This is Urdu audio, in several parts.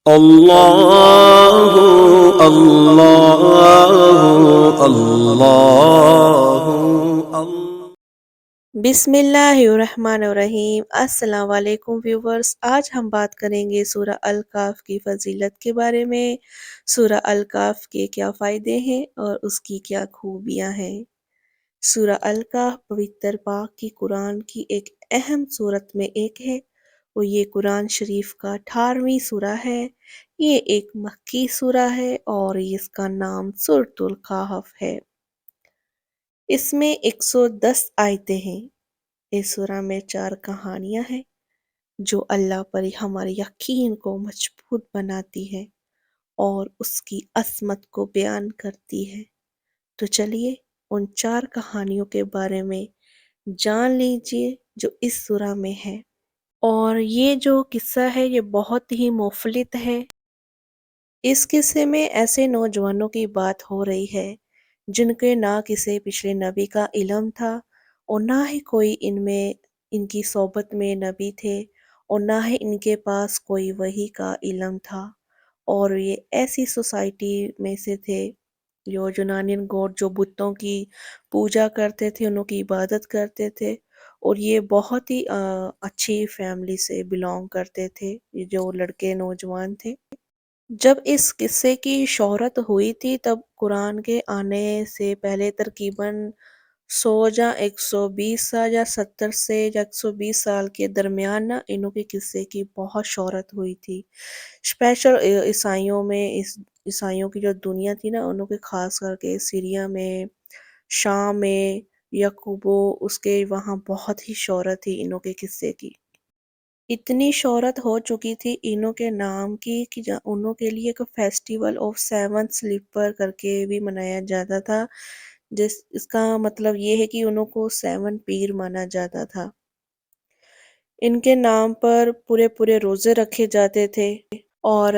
اللہ اللہ اللہ بسم اللہ الرحمن الرحیم۔ السلام علیکم ویورز، آج ہم بات کریں گے سورہ الکہف کی فضیلت کے بارے میں۔ سورہ الکہف کے کیا فائدے ہیں اور اس کی کیا خوبیاں ہیں۔ سورہ الکہف پوتر پاک کی قرآن کی ایک اہم سورت میں ایک ہے۔ وہ یہ قرآن شریف کا 18ویں سورہ ہے۔ یہ ایک مکی سورہ ہے اور اس کا نام سورۃ الکہف ہے۔ اس میں 110 آیتیں ہیں۔ اس سورہ میں 4 کہانیاں ہیں جو اللہ پر ہمارے یقین کو مضبوط بناتی ہے اور اس کی عظمت کو بیان کرتی ہے۔ تو چلیے ان 4 کہانیوں کے بارے میں جان لیجئے جو اس سورہ میں ہے۔ اور یہ جو قصہ ہے یہ بہت ہی مفلت ہے۔ اس قصے میں ایسے نوجوانوں کی بات ہو رہی ہے جن کے نہ کسی پچھلے نبی کا علم تھا اور نہ ہی کوئی ان کی صحبت میں نبی تھے اور نہ ہی ان کے پاس کوئی وحی کا علم تھا، اور یہ ایسی سوسائٹی میں سے تھے جو یونانین گوڈ جو بتوں کی پوجا کرتے تھے، انہوں کی عبادت کرتے تھے، اور یہ بہت ہی اچھی فیملی سے بلانگ کرتے تھے یہ جو لڑکے نوجوان تھے۔ جب اس قصے کی شہرت ہوئی تھی تب قرآن کے آنے سے پہلے تقریباً 100 یا 120 سال یا 70 سے یا 120 سال کے درمیان انہوں کے قصے کی بہت شہرت ہوئی تھی۔ اسپیشل عیسائیوں میں، عیسائیوں کی جو دنیا تھی نا، انہوں کے خاص کر کے سیریا میں، شام میں، یعقوبو اس کے وہاں بہت ہی شہرت تھی انہوں کے قصے کی۔ اتنی شہرت ہو چکی تھی انہوں کے نام کی کہ انہوں کے لیے ایک فیسٹیول آف 7 سلیپر کر کے بھی منایا جاتا تھا، اس کا مطلب یہ ہے کہ انہوں کو 7 پیر مانا جاتا تھا۔ ان کے نام پر پورے پورے روزے رکھے جاتے تھے، اور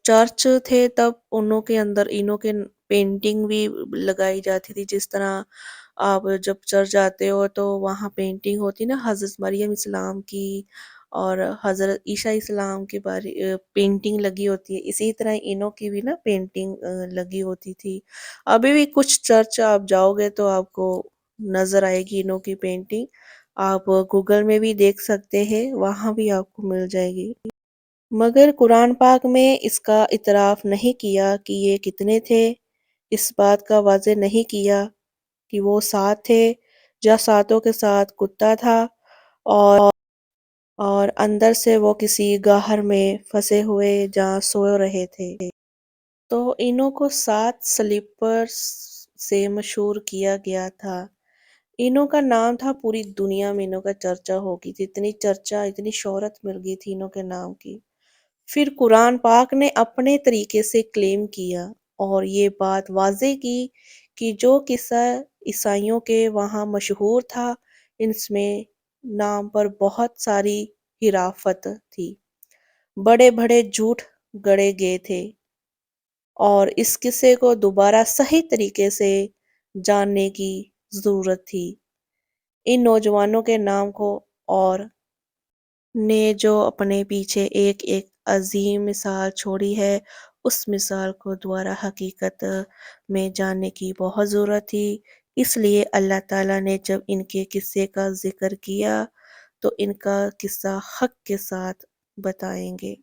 چرچ تھے تب انہوں کے اندر انہوں کے پینٹنگ بھی لگائی جاتی تھی۔ جس طرح آپ جب چرچ جاتے ہو تو وہاں پینٹنگ ہوتی نا حضرت مریم اسلام کی اور حضرت عیسیٰ اسلام کے بارے پینٹنگ لگی ہوتی ہے، اسی طرح انہوں کی بھی نا پینٹنگ لگی ہوتی تھی۔ ابھی بھی کچھ چرچ آپ جاؤ گے تو آپ کو نظر آئے گی انہوں کی پینٹنگ، آپ گوگل میں بھی دیکھ سکتے ہیں، وہاں بھی آپ کو مل جائے گی۔ مگر قرآن پاک میں اس کا اعتراف نہیں کیا کہ یہ کتنے تھے، اس بات کا واضح نہیں کیا کہ وہ 7 تھے یا 7 کے ساتھ کتا تھا، اور اندر سے وہ کسی گاہر میں پھنسے ہوئے جہاں سو رہے تھے۔ تو انہوں کو 7 سلیپرز سے مشہور کیا گیا تھا۔ انہوں کا نام تھا پوری دنیا میں انہوں کا چرچا ہو گئی تھی، اتنی چرچا اتنی شہرت مل گئی تھی انہوں کے نام کی۔ پھر قرآن پاک نے اپنے طریقے سے کلیم کیا اور یہ بات واضح کی کہ جو قصہ عیسائیوں کے وہاں مشہور تھا، اس میں نام پر بہت ساری حرافت تھی، بڑے بڑے جھوٹ گڑے گئے تھے، اور اس قصے کو دوبارہ صحیح طریقے سے جاننے کی ضرورت تھی۔ ان نوجوانوں کے نام کو اور نے جو اپنے پیچھے ایک ایک عظیم مثال چھوڑی ہے، اس مثال کو دوبارہ حقیقت میں جاننے کی بہت ضرورت تھی۔ اس لیے اللہ تعالیٰ نے جب ان کے قصے کا ذکر کیا تو ان کا قصہ حق کے ساتھ بتائیں گے۔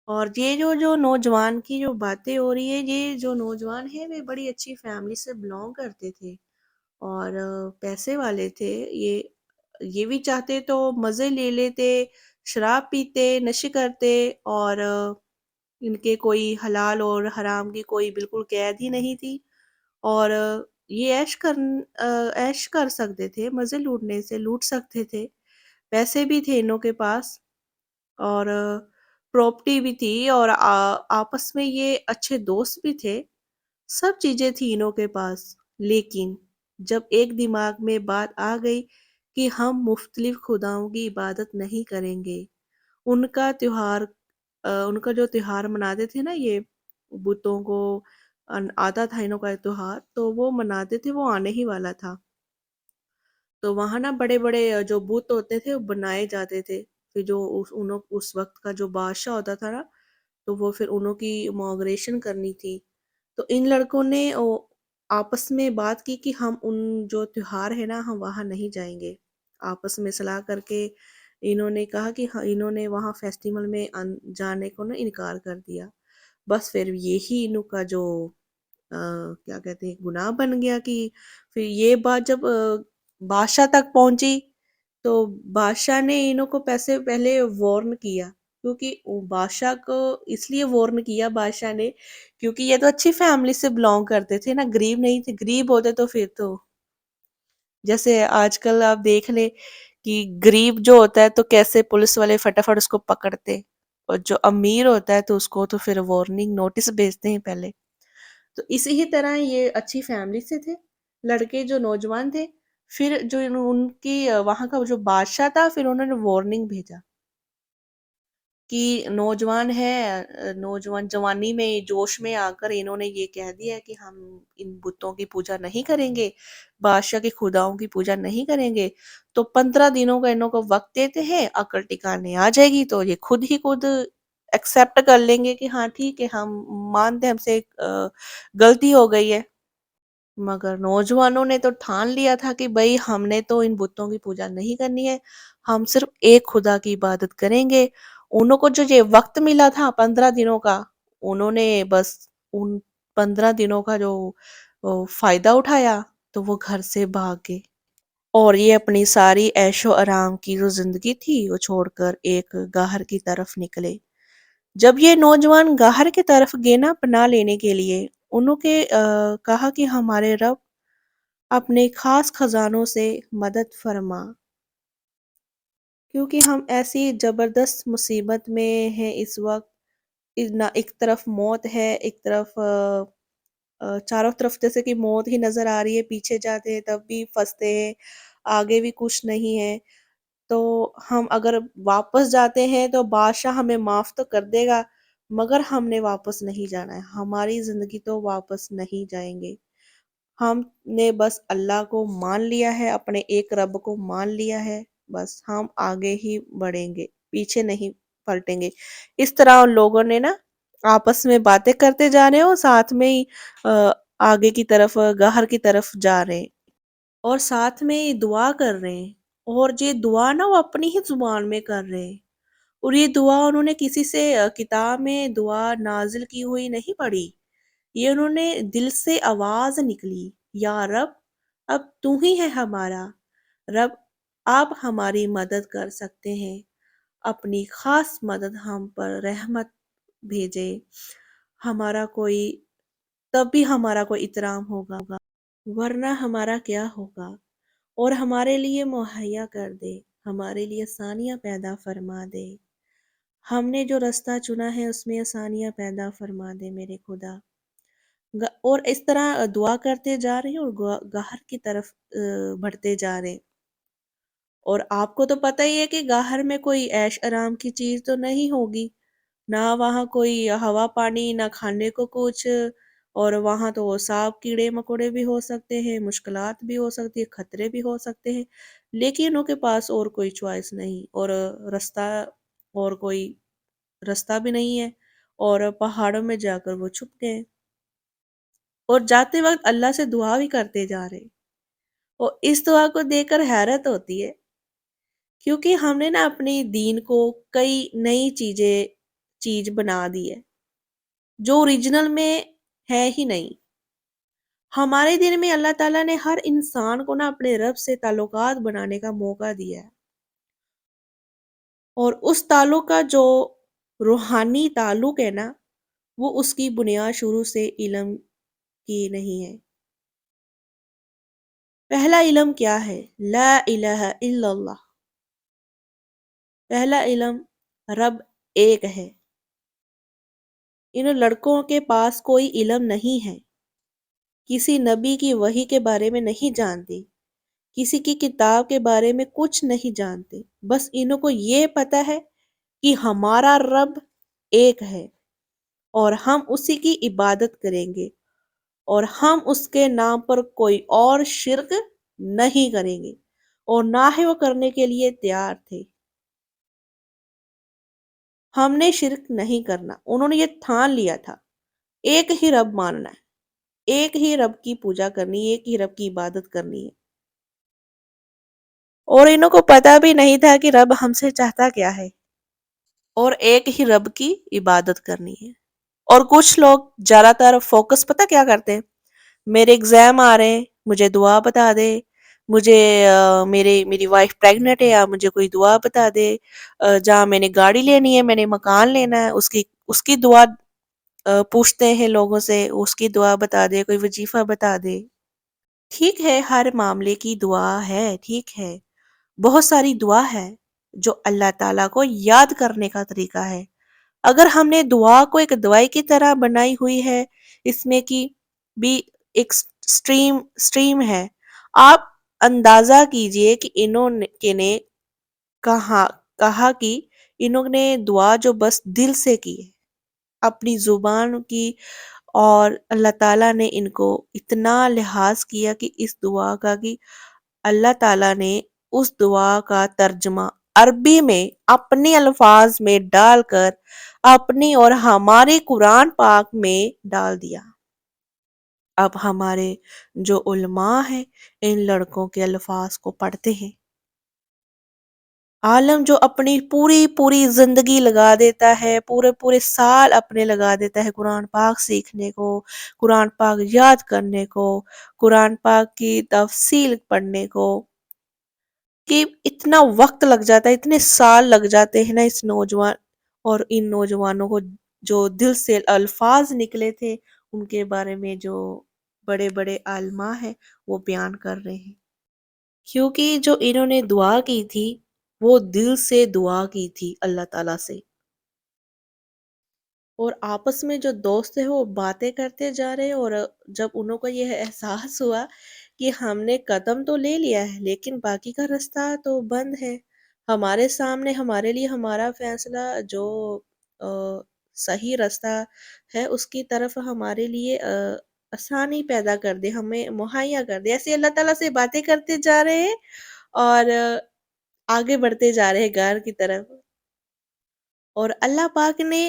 اور یہ جو نوجوان کی جو باتیں ہو رہی ہے، یہ جو نوجوان ہیں وہ بڑی اچھی فیملی سے بلانگ کرتے تھے اور پیسے والے تھے۔ یہ بھی چاہتے تو مزے لے لیتے، شراب پیتے، نشے کرتے، اور ان کے کوئی حلال اور حرام کی کوئی بالکل قید ہی نہیں تھی، اور یہ عیش کر سکتے تھے، مزے لوٹنے سے لوٹ سکتے تھے، پیسے بھی تھے انہوں کے پاس، اور پراپرٹی بھی تھی، اور آپس میں یہ اچھے دوست بھی تھے، سب چیزیں تھی انہوں کے پاس۔ لیکن جب ایک دماغ میں بات آ گئی کہ ہم مختلف خداؤں کی عبادت نہیں کریں گے، ان کا ان کا جو تہوار مناتے تھے نا، یہ بتوں کو آتا تھا انہوں کا تہوار، تو وہ مناتے تھے، وہ آنے ہی والا تھا، تو وہاں نا بڑے بڑے جو بت ہوتے تھے وہ بنائے جاتے تھے، پھر جو اس وقت کا جو بادشاہ ہوتا تھا نا، تو وہ پھر انہوں کی موگریشن کرنی تھی، تو ان لڑکوں نے آپس میں بات کی کہ ہم ان جو تہوار ہے نا ہم وہاں نہیں جائیں گے، آپس میں صلاح کر کے انہوں نے کہا کہ انہوں نے وہاں فیسٹیول میں جانے کو نا انکار کر دیا۔ بس پھر یہی انہوں کا جو کیا کہتے ہیں گناہ بن گیا کہ پھر یہ بات جب بادشاہ تک پہنچی تو بادشاہ نے انہوں کو پیسے پہلے وارن کیا، کیونکہ بادشاہ کو اس لیے وارن کیا بادشاہ نے کیونکہ یہ تو اچھی فیملی سے بلانگ کرتے تھے نا، غریب نہیں تھے، غریب ہوتے تو پھر تو جیسے آج کل آپ دیکھ لیں کہ غریب جو ہوتا ہے تو کیسے پولیس والے فٹافٹ اس کو پکڑتے، اور جو امیر ہوتا ہے تو اس کو تو پھر وارننگ نوٹس بھیجتے ہیں پہلے۔ تو اسی ہی طرح یہ اچھی فیملی سے تھے لڑکے جو نوجوان تھے، پھر جو ان کی وہاں کا جو بادشاہ تھا پھر انہوں نے وارننگ بھیجا کہ نوجوان ہے، نوجوان جوانی میں جوش میں آ کر انہوں نے یہ کہہ دیا کہ ہم ان بتوں کی پوجا نہیں کریں گے، بادشاہ کے خداؤں کی پوجا نہیں کریں گے، تو 15 دنوں کا انہوں کو وقت دیتے ہیں، عقل ٹکانے آ جائے گی تو یہ خود ہی خود ایکسیپٹ کر لیں گے کہ ہاں ٹھیک ہے ہم مانتے ہم سے غلطی ہو گئی ہے۔ مگر نوجوانوں نے تو ٹھان لیا تھا کہ بھئی ہم نے تو ان بتوں کی پوجا نہیں کرنی ہے، ہم صرف ایک خدا کی عبادت کریں گے۔ انہوں کو جو یہ وقت ملا تھا 15 دنوں کا، انہوں نے بس ان 15 دنوں کا جو فائدہ اٹھایا تو وہ گھر سے بھاگ گئے، اور یہ اپنی ساری عیش و آرام کی جو زندگی تھی وہ چھوڑ کر ایک گاہر کی طرف نکلے۔ جب یہ نوجوان گاہر کی طرف گئے نا پناہ لینے کے لیے، انہوں کے کہا کہ ہمارے رب اپنے خاص خزانوں سے مدد فرما، کیونکہ ہم ایسی زبردست مصیبت میں ہیں اس وقت، ایک طرف موت ہے، ایک طرف چاروں طرف جیسے کہ موت ہی نظر آ رہی ہے، پیچھے جاتے ہیں تب بھی پھنستے ہیں، آگے بھی کچھ نہیں ہے، تو ہم اگر واپس جاتے ہیں تو بادشاہ ہمیں معاف تو کر دے گا، مگر ہم نے واپس نہیں جانا ہے، ہماری زندگی تو واپس نہیں جائیں گے، ہم نے بس اللہ کو مان لیا ہے، اپنے ایک رب کو مان لیا ہے، بس ہم آگے ہی بڑھیں گے، پیچھے نہیں پلٹیں گے۔ اس طرح ان لوگوں نے نا آپس میں باتیں کرتے جا رہے ہیں اور ساتھ میں ہی آگے کی طرف گاہر کی طرف جا رہے ہیں، اور ساتھ میں ہی دعا کر رہے ہیں، اور یہ دعا نا وہ اپنی ہی زبان میں کر رہے ہیں، اور یہ دعا انہوں نے کسی سے کتاب میں دعا نازل کی ہوئی نہیں پڑھی، یہ انہوں نے دل سے آواز نکلی، یا رب اب تو ہی ہے ہمارا رب، آپ ہماری مدد کر سکتے ہیں، اپنی خاص مدد ہم پر رحمت بھیجے، ہمارا کوئی تب بھی ہمارا کوئی احترام ہوگا، ورنہ ہمارا کیا ہوگا، اور ہمارے لیے مہیا کر دے، ہمارے لیے آسانیاں پیدا فرما دے، ہم نے جو رستہ چنا ہے اس میں آسانیاں پیدا فرما دے میرے خدا۔ اور اس طرح دعا کرتے جا رہے ہیں اور گاہر کی طرف بڑھتے جا رہے ہیں، اور آپ کو تو پتہ ہی ہے کہ گاہر میں کوئی عیش آرام کی چیز تو نہیں ہوگی، نہ وہاں کوئی ہوا پانی، نہ کھانے کو کچھ، اور وہاں تو سانپ کیڑے مکوڑے بھی ہو سکتے ہیں، مشکلات بھی ہو سکتی ہے، خطرے بھی ہو سکتے ہیں، لیکن ان کے پاس اور کوئی چوائس نہیں، اور رستہ اور کوئی رستہ بھی نہیں ہے، اور پہاڑوں میں جا کر وہ چھپ گئے، اور جاتے وقت اللہ سے دعا بھی کرتے جا رہے، اور اس دعا کو دیکھ کر حیرت ہوتی ہے، کیونکہ ہم نے نا اپنی دین کو کئی نئی چیز بنا دی ہے جو اوریجنل میں ہے ہی نہیں۔ ہمارے دین میں اللہ تعالیٰ نے ہر انسان کو نا اپنے رب سے تعلقات بنانے کا موقع دیا ہے، اور اس تعلق کا جو روحانی تعلق ہے نا وہ اس کی بنیاد شروع سے علم کی نہیں ہے۔ پہلا علم کیا ہے؟ لا الہ الا اللہ، پہلا علم رب ایک ہے، ان لڑکوں کے پاس کوئی علم نہیں ہے، کسی نبی کی وحی کے بارے میں نہیں جانتے، کسی کی کتاب کے بارے میں کچھ نہیں جانتے، بس انہوں کو یہ پتا ہے کہ ہمارا رب ایک ہے، اور ہم اسی کی عبادت کریں گے، اور ہم اس کے نام پر کوئی اور شرک نہیں کریں گے، اور نہ ہی وہ کرنے کے لیے تیار تھے۔ ہم نے شرک نہیں کرنا، انہوں نے یہ ٹھان لیا تھا، ایک ہی رب ماننا ہے، ایک ہی رب کی پوجا کرنی ہے، ایک ہی رب کی عبادت کرنی ہے۔ اور انہوں کو پتا بھی نہیں تھا کہ رب ہم سے چاہتا کیا ہے، اور ایک ہی رب کی عبادت کرنی ہے۔ اور کچھ لوگ زیادہ تر فوکس پتہ کیا کرتے ہیں، میرے ایگزام آ رہے ہیں، مجھے دعا بتا دے، مجھے میری وائف پریگنٹ ہے، یا مجھے کوئی دعا بتا دے، جہاں میں نے گاڑی لینی ہے، میں نے مکان لینا ہے، اس کی دعا پوچھتے ہیں لوگوں سے، اس کی دعا بتا دے، کوئی وظیفہ بتا دے۔ ٹھیک ہے، ہر معاملے کی دعا ہے، ٹھیک ہے، بہت ساری دعا ہے جو اللہ تعالیٰ کو یاد کرنے کا طریقہ ہے۔ اگر ہم نے دعا کو ایک دوائی کی طرح بنائی ہوئی ہے، اس میں کی بھی ایک سٹریم ہے، آپ اندازہ کیجئے کہ انہوں نے کہا کہا کہ انہوں نے دعا جو بس دل سے کی ہے، اپنی زبان کی، اور اللہ تعالیٰ نے ان کو اتنا لحاظ کیا کہ اس دعا کا، کہ اللہ تعالیٰ نے اس دعا کا ترجمہ عربی میں اپنے الفاظ میں ڈال کر اپنی اور ہمارے قرآن پاک میں ڈال دیا۔ اب ہمارے جو علماء ہیں ان لڑکوں کے الفاظ کو پڑھتے ہیں، عالم جو اپنی پوری پوری زندگی لگا دیتا ہے، پورے پورے سال اپنے لگا دیتا ہے قرآن پاک سیکھنے کو، قرآن پاک یاد کرنے کو، قرآن پاک کی تفصیل پڑھنے کو، کہ اتنا وقت لگ جاتا ہے، اتنے سال لگ جاتے ہیں نا اس نوجوان اور ان نوجوانوں کو، جو دل سے الفاظ نکلے تھے ان کے بارے میں جو بڑے بڑے علماء ہیں وہ بیان کر رہے ہیں، کیونکہ جو انہوں نے دعا کی تھی وہ دل سے دعا کی تھی اللہ تعالیٰ سے۔ اور آپس میں جو دوست ہیں وہ باتیں کرتے جا رہے ہیں، اور جب انہوں کو یہ احساس ہوا کہ ہم نے قدم تو لے لیا ہے لیکن باقی کا رستہ تو بند ہے، ہمارے سامنے ہمارے لیے ہمارا فیصلہ جو صحیح رستہ ہے اس کی طرف ہمارے لیے آسانی پیدا کر دے، ہمیں مہیا کر دے، ایسے اللہ تعالیٰ سے باتیں کرتے جا رہے ہیں اور آگے بڑھتے جا رہے ہیں گھر کی طرف۔ اور اللہ پاک نے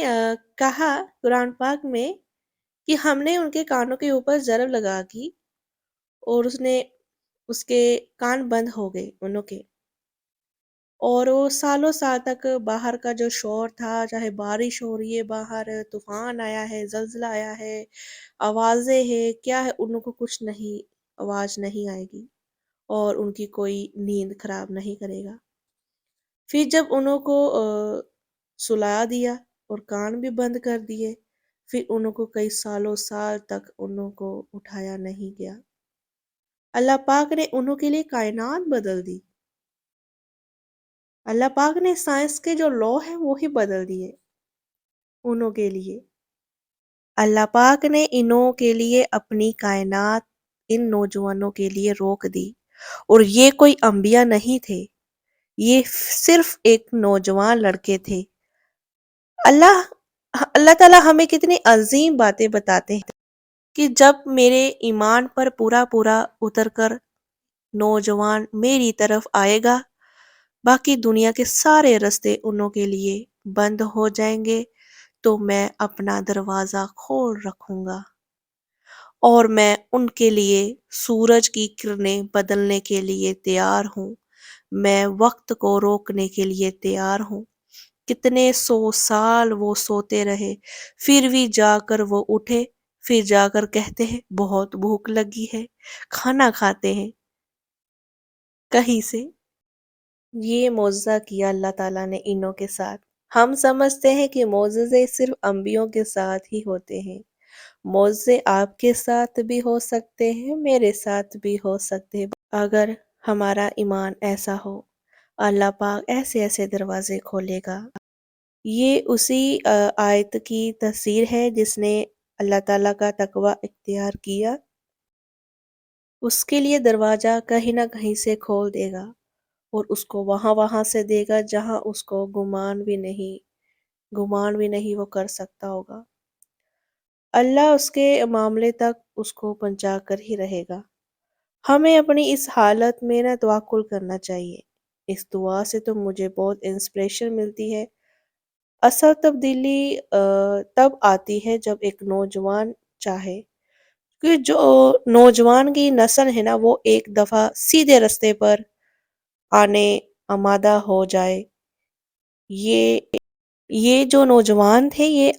کہا قرآن پاک میں کہ ہم نے ان کے کانوں کے اوپر ضرب لگا کی، اور اس کے کان بند ہو گئے انہوں کے، اور وہ سالوں سال تک باہر کا جو شور تھا، چاہے بارش ہو رہی ہے باہر، طوفان آیا ہے، زلزلہ آیا ہے، آوازیں ہے، کیا ہے، انہوں کو کچھ نہیں، آواز نہیں آئے گی، اور ان کی کوئی نیند خراب نہیں کرے گا۔ پھر جب انہوں کو سلا دیا اور کان بھی بند کر دیے، پھر انہوں کو کئی سالوں سال تک انہوں کو اٹھایا نہیں گیا۔ اللہ پاک نے انہوں کے لیے کائنات بدل دی، اللہ پاک نے سائنس کے جو لا ہیں وہی بدل دیے انہوں کے لیے۔ اللہ پاک نے انہوں کے لیے اپنی کائنات ان نوجوانوں کے لیے روک دی، اور یہ کوئی انبیاء نہیں تھے، یہ صرف ایک نوجوان لڑکے تھے۔ اللہ اللہ تعالیٰ ہمیں کتنی عظیم باتیں بتاتے ہیں کہ جب میرے ایمان پر پورا پورا اتر کر نوجوان میری طرف آئے گا، باقی دنیا کے سارے رستے انہوں کے لیے بند ہو جائیں گے، تو میں اپنا دروازہ کھول رکھوں گا، اور میں ان کے لیے سورج کی کرنیں بدلنے کے لیے تیار ہوں، میں وقت کو روکنے کے لیے تیار ہوں۔ کتنے 100 سال وہ سوتے رہے، پھر بھی جا کر وہ اٹھے، پھر جا کر کہتے ہیں بہت بھوک لگی ہے، کھانا کھاتے ہیں کہیں سے۔ یہ معجزہ کیا اللہ تعالیٰ نے انہوں کے ساتھ۔ ہم سمجھتے ہیں کہ معجزے صرف انبیوں کے ساتھ ہی ہوتے ہیں، معجزے آپ کے ساتھ بھی ہو سکتے ہیں، میرے ساتھ بھی ہو سکتے ہیں، اگر ہمارا ایمان ایسا ہو، اللہ پاک ایسے ایسے دروازے کھولے گا۔ یہ اسی آیت کی تفسیر ہے، جس نے اللہ تعالیٰ کا تقوی اختیار کیا اس کے لیے دروازہ کہیں نہ کہیں سے کھول دے گا، اور اس کو وہاں سے دے گا جہاں اس کو گمان بھی نہیں وہ کر سکتا ہوگا۔ اللہ اس کے معاملے تک اس کو پہنچا کر ہی رہے گا۔ ہمیں اپنی اس حالت میں نہ توکل کرنا چاہیے۔ اس دعا سے تو مجھے بہت انسپریشن ملتی ہے۔ اصل تبدیلی تب آتی ہے جب ایک نوجوان چاہے کہ جو نوجوان کی نسل ہے نا وہ ایک دفعہ سیدھے رستے پر آنے آمادہ ہو جائے۔ یہ یہ جو نوجوان تھے یہ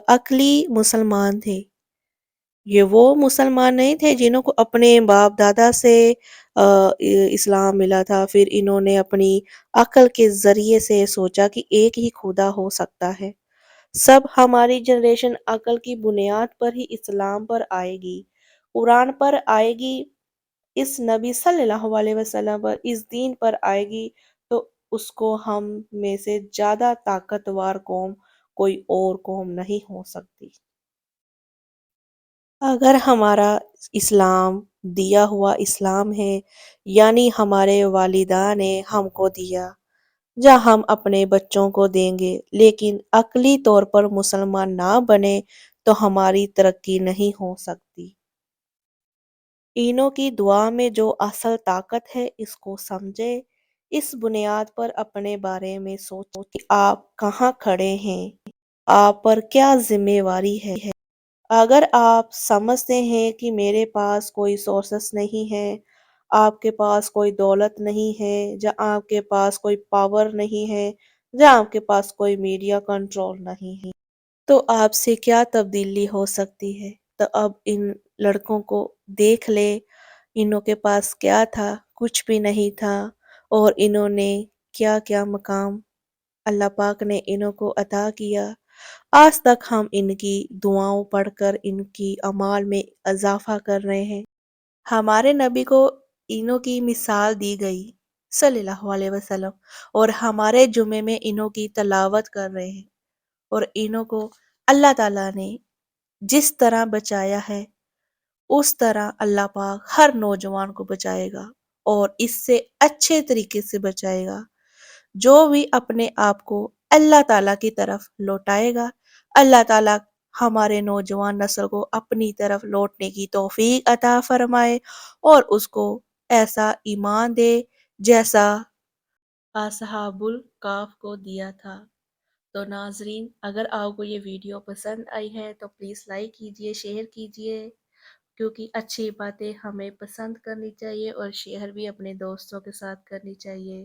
عقلی مسلمان تھے۔ یہ وہ مسلمان نہیں تھے جنہوں کو اپنے باپ دادا سے اسلام ملا تھا، پھر انہوں نے اپنی عقل کے ذریعے سے سوچا کہ ایک ہی خدا ہو سکتا ہے۔ سب ہماری جنریشن عقل کی بنیاد پر ہی اسلام پر آئے گی، قرآن پر آئے گی، اس نبی صلی اللہ علیہ وسلم پر، اس دین پر آئے گی، تو اس کو ہم میں سے زیادہ طاقتور قوم کوئی اور قوم نہیں ہو سکتی۔ اگر ہمارا اسلام دیا ہوا اسلام ہے، یعنی ہمارے والدین نے ہم کو دیا، یا ہم اپنے بچوں کو دیں گے، لیکن عقلی طور پر مسلمان نہ بنے تو ہماری ترقی نہیں ہو سکتی۔ انہوں کی دعا میں جو اصل طاقت ہے اس کو سمجھے، اس بنیاد پر اپنے بارے میں سوچو کہ آپ کہاں کھڑے ہیں، آپ پر کیا ذمہ واری ہے۔ اگر آپ سمجھتے ہیں کہ میرے پاس کوئی سورسز نہیں ہے، آپ کے پاس کوئی دولت نہیں ہے، یا آپ کے پاس کوئی پاور نہیں ہے، یا آپ کے پاس کوئی میڈیا کنٹرول نہیں ہے، تو آپ سے کیا تبدیلی ہو سکتی ہے؟ تو اب ان لڑکوں کو دیکھ لے، انہوں کے پاس کیا تھا؟ کچھ بھی نہیں تھا، اور انہوں نے کیا کیا مقام اللہ پاک نے انہوں کو عطا کیا۔ آج تک ہم ان کی دعاؤں پڑھ کر ان کی اعمال میں اضافہ کر رہے ہیں۔ ہمارے نبی کو انہوں کی مثال دی گئی صلی اللہ علیہ وسلم، اور ہمارے جمعے میں انہوں کی تلاوت کر رہے ہیں، اور انہوں کو اللہ تعالیٰ نے جس طرح بچایا ہے اس طرح اللہ پاک ہر نوجوان کو بچائے گا، اور اس سے اچھے طریقے سے بچائے گا۔ جو بھی اپنے آپ کو اللہ تعالیٰ کی طرف لوٹائے گا، اللہ تعالیٰ ہمارے نوجوان نسل کو اپنی طرف لوٹنے کی توفیق عطا فرمائے، اور اس کو ایسا ایمان دے جیسا اصحاب الکہف کو دیا تھا۔ تو ناظرین، اگر آپ کو یہ ویڈیو پسند آئی ہے تو پلیز لائک کیجئے، شیئر کیجئے، کیونکہ اچھی باتیں ہمیں پسند کرنی چاہیے اور شیئر بھی اپنے دوستوں کے ساتھ کرنی چاہیے۔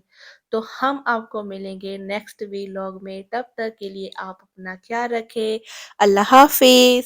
تو ہم آپ کو ملیں گے نیکسٹ ویلاگ میں، تب تک کے لیے آپ اپنا خیال رکھیں۔ اللہ حافظ۔